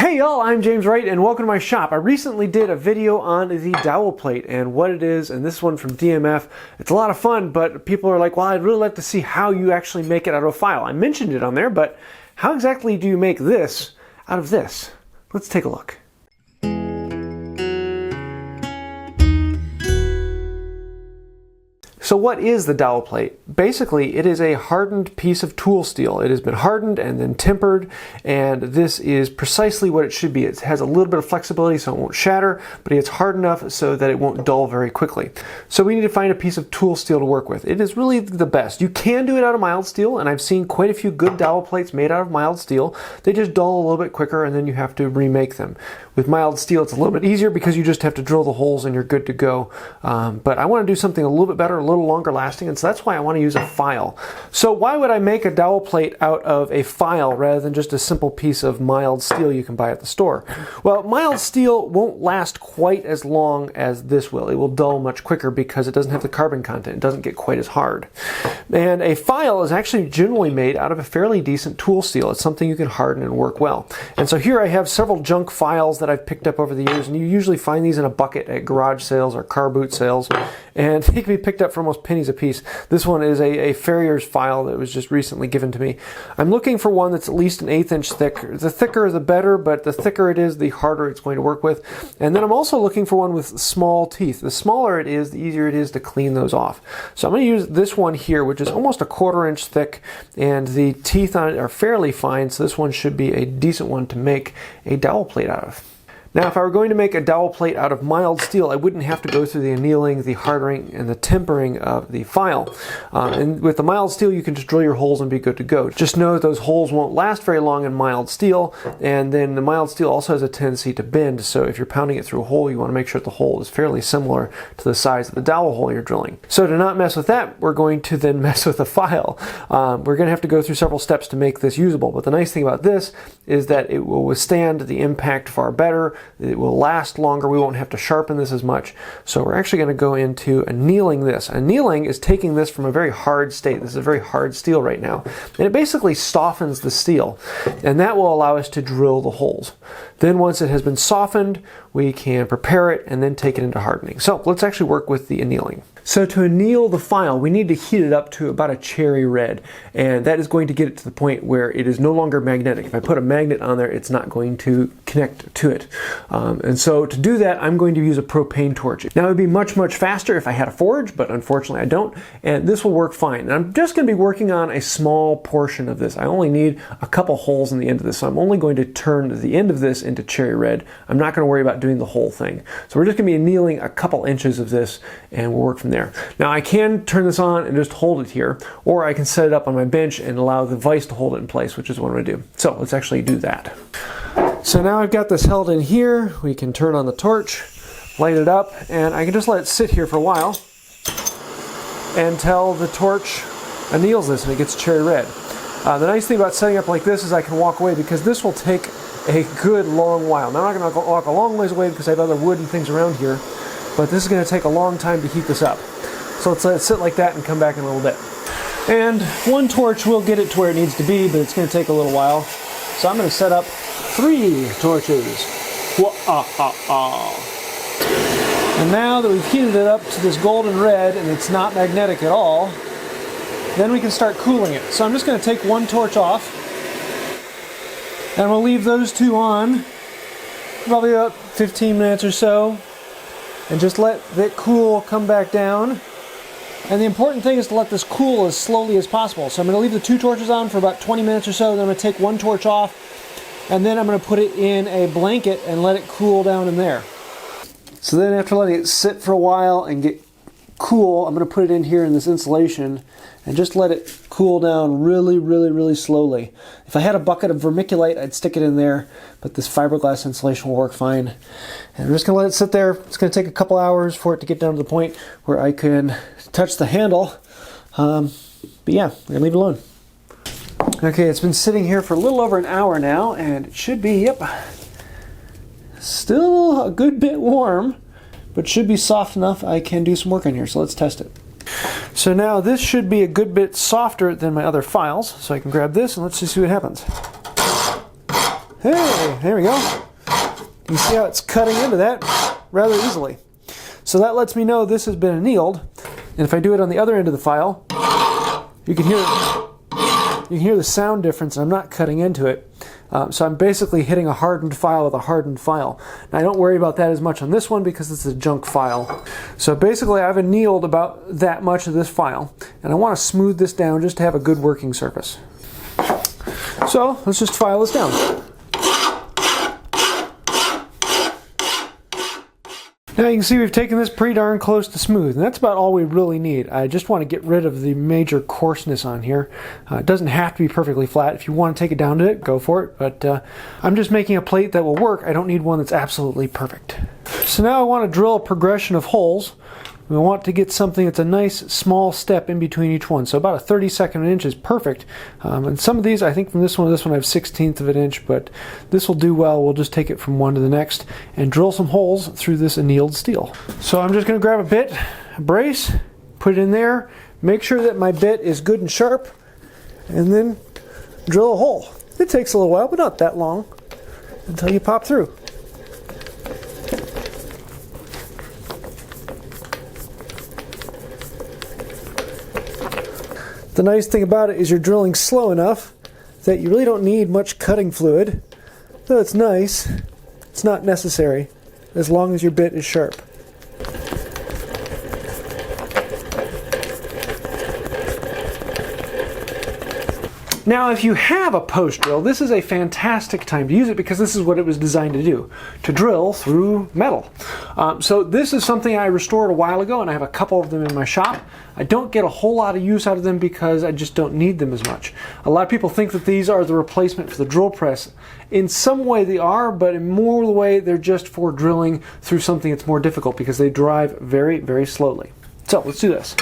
Hey y'all, I'm James Wright and welcome to my shop. I recently did a video on the dowel plate and what it is, and this one from DMF. It's a lot of fun, but people are like, well, I'd really like to see how you actually make it out of a file. I mentioned it on there, but how exactly do you make this out of this? Let's take a look. So what is the dowel plate? Basically, it is a hardened piece of tool steel. It has been hardened and then tempered, and this is precisely what it should be. It has a little bit of flexibility so it won't shatter, but it's hard enough so that it won't dull very quickly. So we need to find a piece of tool steel to work with. It is really the best. You can do it out of mild steel, and I've seen quite a few good dowel plates made out of mild steel. They just dull a little bit quicker, and then you have to remake them. With mild steel, it's a little bit easier because you just have to drill the holes and you're good to go. But I want to do something a little bit better, a little longer lasting, and so that's why I want to use a file. So why would I make a dowel plate out of a file rather than just a simple piece of mild steel you can buy at the store? Well, mild steel won't last quite as long as this will. It will dull much quicker because it doesn't have the carbon content. It doesn't get quite as hard. And a file is actually generally made out of a fairly decent tool steel. It's something you can harden and work well. And so here I have several junk files that I've picked up over the years, and you usually find these in a bucket at garage sales or car boot sales, and they can be picked up for almost pennies a piece. This one is a Farrier's file that was just recently given to me. I'm looking for one that's at least an 1/8 inch thick. The thicker the better, but the thicker it is, the harder it's going to work with. And then I'm also looking for one with small teeth. The smaller it is, the easier it is to clean those off. So I'm going to use this one here, which is almost a 1/4 inch thick, and the teeth on it are fairly fine, so this one should be a decent one to make a dowel plate out of. Now, if I were going to make a dowel plate out of mild steel, I wouldn't have to go through the annealing, the hardening, and the tempering of the file. And with the mild steel, you can just drill your holes and be good to go. Just know that those holes won't last very long in mild steel, and then the mild steel also has a tendency to bend, so if you're pounding it through a hole, you want to make sure that the hole is fairly similar to the size of the dowel hole you're drilling. So to not mess with that, we're going to then mess with the file. We're going to have to go through several steps to make this usable, but the nice thing about this is that it will withstand the impact far better. It will last longer. We won't have to sharpen this as much. So we're actually going to go into annealing this. Annealing is taking this from a very hard state. This is a very hard steel right now. And it basically softens the steel. And that will allow us to drill the holes. Then once it has been softened, we can prepare it and then take it into hardening. So let's actually work with the annealing. So to anneal the file, we need to heat it up to about a cherry red, and that is going to get it to the point where it is no longer magnetic. If I put a magnet on there, it's not going to connect to it. And so to do that, I'm going to use a propane torch. Now it would be much, much faster if I had a forge, but unfortunately I don't, and this will work fine. And I'm just going to be working on a small portion of this. I only need a couple holes in the end of this, so I'm only going to turn the end of this into cherry red. I'm not going to worry about doing the whole thing. So we're just going to be annealing a couple inches of this, and we'll work from there. Now I can turn this on and just hold it here, or I can set it up on my bench and allow the vise to hold it in place, which is what I'm going to do. So let's actually do that. So now I've got this held in here. We can turn on the torch, light it up, and I can just let it sit here for a while until the torch anneals this and it gets cherry red. The nice thing about setting up like this is I can walk away because this will take a good long while. Now I'm not going to walk a long ways away because I have other wood and things around here, but this is going to take a long time to heat this up. So let's let it sit like that and come back in a little bit. And one torch will get it to where it needs to be, but it's going to take a little while. So I'm going to set up 3 torches. And now that we've heated it up to this golden red and it's not magnetic at all, then we can start cooling it. So I'm just going to take one torch off, and we'll leave those 2 on probably about 15 minutes or so, and just let it cool, come back down. And the important thing is to let this cool as slowly as possible. So I'm going to leave the 2 torches on for about 20 minutes or so, then I'm going to take one torch off, and then I'm going to put it in a blanket and let it cool down in there. So then after letting it sit for a while and get cool, I'm going to put it in here in this insulation and just let it cool down really, really, really slowly. If I had a bucket of vermiculite, I'd stick it in there, but this fiberglass insulation will work fine. And I'm just going to let it sit there. It's going to take a couple hours for it to get down to the point where I can touch the handle. But yeah, I'm going to leave it alone. Okay, it's been sitting here for a little over an hour now, and it should be, yep, still a good bit warm, but should be soft enough I can do some work on here. So let's test it. So now this should be a good bit softer than my other files, so I can grab this and let's just see what happens. Hey, there we go. You see how it's cutting into that rather easily. So that lets me know this has been annealed. And if I do it on the other end of the file, you can hear the sound difference, and I'm not cutting into it. So I'm basically hitting a hardened file with a hardened file. Now I don't worry about that as much on this one because it's a junk file. So basically I've annealed about that much of this file, and I want to smooth this down just to have a good working surface. So let's just file this down. Now you can see we've taken this pretty darn close to smooth, and that's about all we really need. I just want to get rid of the major coarseness on here. It doesn't have to be perfectly flat. If you want to take it down to it, go for it, but I'm just making a plate that will work. I don't need one that's absolutely perfect. So now I want to drill a progression of holes. We want to get something that's a nice small step in between each one. So about a 32nd of an inch is perfect. And some of these, I think from this one to this one I have 1/16 of an inch, but this will do well. We'll just take it from one to the next and drill some holes through this annealed steel. So I'm just going to grab a bit, a brace, put it in there, make sure that my bit is good and sharp, and then drill a hole. It takes a little while, but not that long until you pop through. The nice thing about it is you're drilling slow enough that you really don't need much cutting fluid. Though it's nice, it's not necessary as long as your bit is sharp. Now if you have a post drill, this is a fantastic time to use it because this is what it was designed to do, to drill through metal. So this is something I restored a while ago, and I have a couple of them in my shop. I don't get a whole lot of use out of them because I just don't need them as much. A lot of people think that these are the replacement for the drill press. In some way they are, but in more the way they're just for drilling through something that's more difficult because they drive very, very slowly. So let's do this.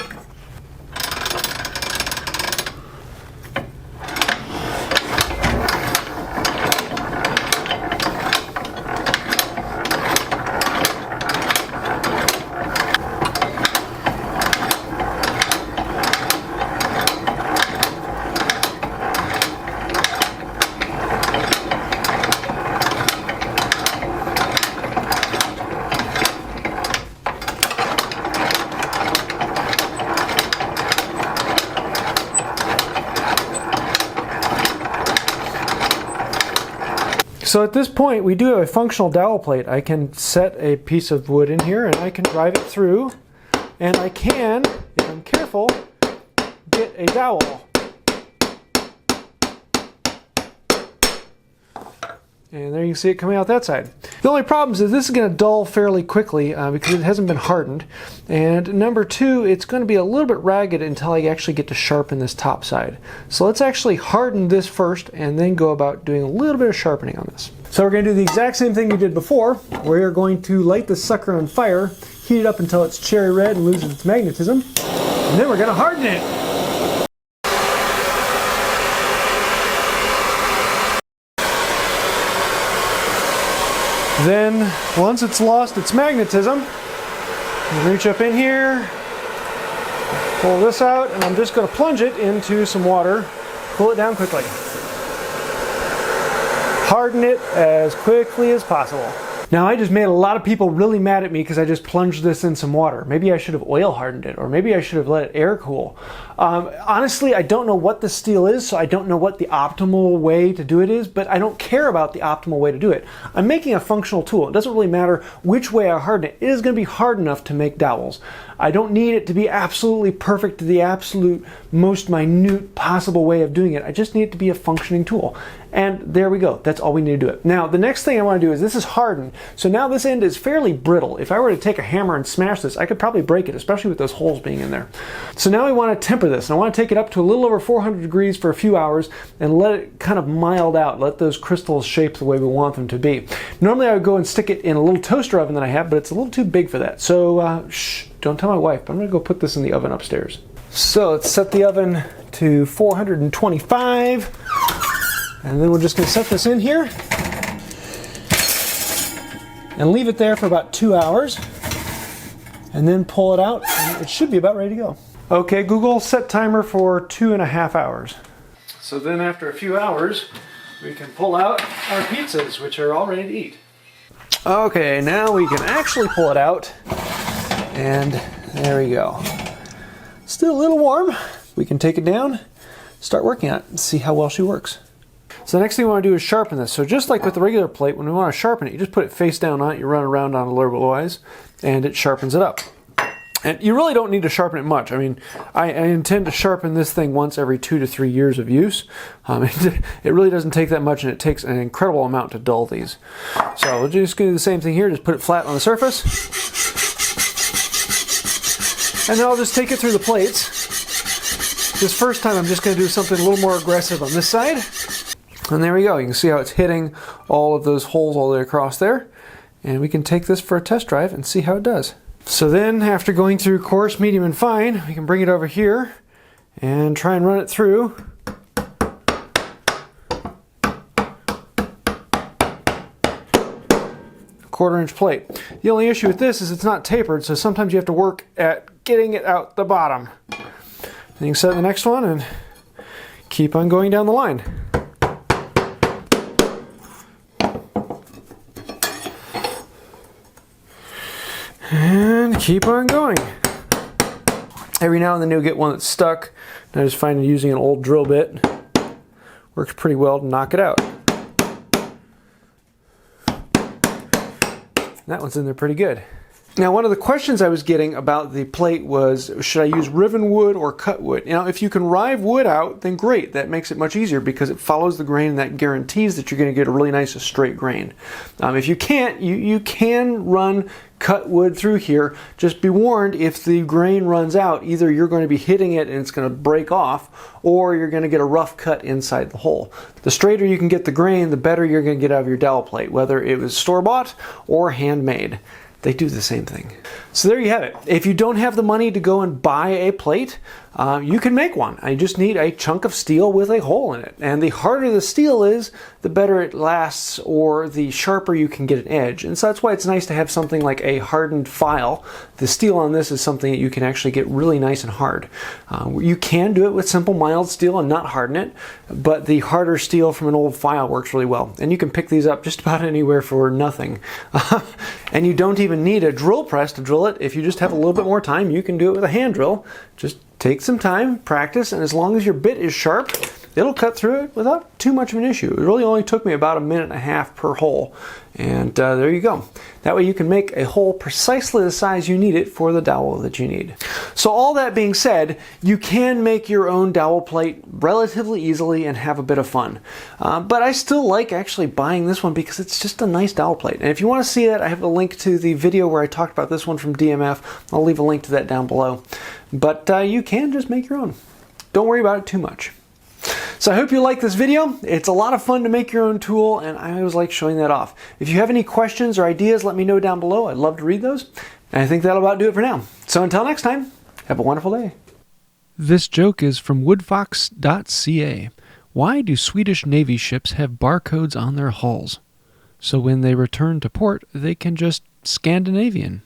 So at this point we do have a functional dowel plate. I can set a piece of wood in here and I can drive it through, and I can, if I'm careful, get a dowel. And there you can see it coming out that side. The only problem is this is going to dull fairly quickly because it hasn't been hardened. And number two, it's going to be a little bit ragged until I actually get to sharpen this top side. So let's actually harden this first and then go about doing a little bit of sharpening on this. So we're going to do the exact same thing we did before. We're going to light this sucker on fire, heat it up until it's cherry red and loses its magnetism, and then we're going to harden it. Then, once it's lost its magnetism, you reach up in here, pull this out, and I'm just going to plunge it into some water, pull it down quickly. Harden it as quickly as possible. Now I just made a lot of people really mad at me because I just plunged this in some water. Maybe I should have oil hardened it, or maybe I should have let it air cool. Honestly, I don't know what the steel is, so I don't know what the optimal way to do it is, but I don't care about the optimal way to do it. I'm making a functional tool. It doesn't really matter which way I harden it. It is going to be hard enough to make dowels. I don't need it to be absolutely perfect to the absolute most minute possible way of doing it. I just need it to be a functioning tool. And there we go. That's all we need to do it. Now, the next thing I want to do is this is hardened. So now this end is fairly brittle. If I were to take a hammer and smash this, I could probably break it, especially with those holes being in there. So now we want to temper this. And I want to take it up to a little over 400 degrees for a few hours and let it kind of mild out. Let those crystals shape the way we want them to be. Normally I would go and stick it in a little toaster oven that I have, but it's a little too big for that. So shh, don't tell my wife, but I'm going to go put this in the oven upstairs. So let's set the oven to 425. And then we're just going to set this in here and leave it there for about 2 hours and then pull it out, and it should be about ready to go. Okay, Google, set timer for 2.5 hours. So then after a few hours, we can pull out our pizzas, which are all ready to eat. Okay, now we can actually pull it out, and there we go. Still a little warm. We can take it down, start working on it, and see how well she works. So the next thing we want to do is sharpen this. So just like with the regular plate, when we want to sharpen it, you just put it face down on it, you run around on it a little bit wise, and it sharpens it up. And you really don't need to sharpen it much. I mean, I intend to sharpen this thing once every 2 to 3 years of use. It really doesn't take that much, and it takes an incredible amount to dull these. So we're just going to do the same thing here. Just put it flat on the surface. And then I'll just take it through the plates. This first time I'm just going to do something a little more aggressive on this side. And there we go. You can see how it's hitting all of those holes all the way across there. And we can take this for a test drive and see how it does. So then, after going through coarse, medium, and fine, we can bring it over here and try and run it through. Quarter-inch plate. The only issue with this is it's not tapered, so sometimes you have to work at getting it out the bottom. Then you can set the next one and keep on going down the line. And keep on going. Every now and then you'll get one that's stuck. And I just find using an old drill bit works pretty well to knock it out. That one's in there pretty good. Now, one of the questions I was getting about the plate was, should I use riven wood or cut wood? You know, if you can rive wood out, then great. That makes it much easier because it follows the grain, and that guarantees that you're going to get a really nice straight grain. If you can't, you can run cut wood through here. Just be warned, if the grain runs out, either you're going to be hitting it and it's going to break off, or you're going to get a rough cut inside the hole. The straighter you can get the grain, the better you're going to get out of your dowel plate, whether it was store-bought or handmade. They do the same thing. So there you have it. If you don't have the money to go and buy a plate, you can make one. I just need a chunk of steel with a hole in it. And the harder the steel is, the better it lasts, or the sharper you can get an edge. And so that's why it's nice to have something like a hardened file. The steel on this is something that you can actually get really nice and hard. You can do it with simple mild steel and not harden it, but the harder steel from an old file works really well. And you can pick these up just about anywhere for nothing. And you don't even need a drill press to drill it. If you just have a little bit more time, you can do it with a hand drill. Just take some time, practice, and as long as your bit is sharp, it'll cut through it without too much of an issue. It really only took me about 1.5 minutes per hole. And there you go. That way you can make a hole precisely the size you need it for the dowel that you need. So all that being said, you can make your own dowel plate relatively easily and have a bit of fun. But I still like actually buying this one because it's just a nice dowel plate. And if you want to see that, I have a link to the video where I talked about this one from DMF. I'll leave a link to that down below. But you can just make your own. Don't worry about it too much. So I hope you like this video. It's a lot of fun to make your own tool, and I always like showing that off. If you have any questions or ideas, let me know down below. I'd love to read those. And I think that'll about do it for now. So until next time, have a wonderful day. This joke is from woodfox.ca. Why do Swedish Navy ships have barcodes on their hulls? So when they return to port, they can just Scandinavian.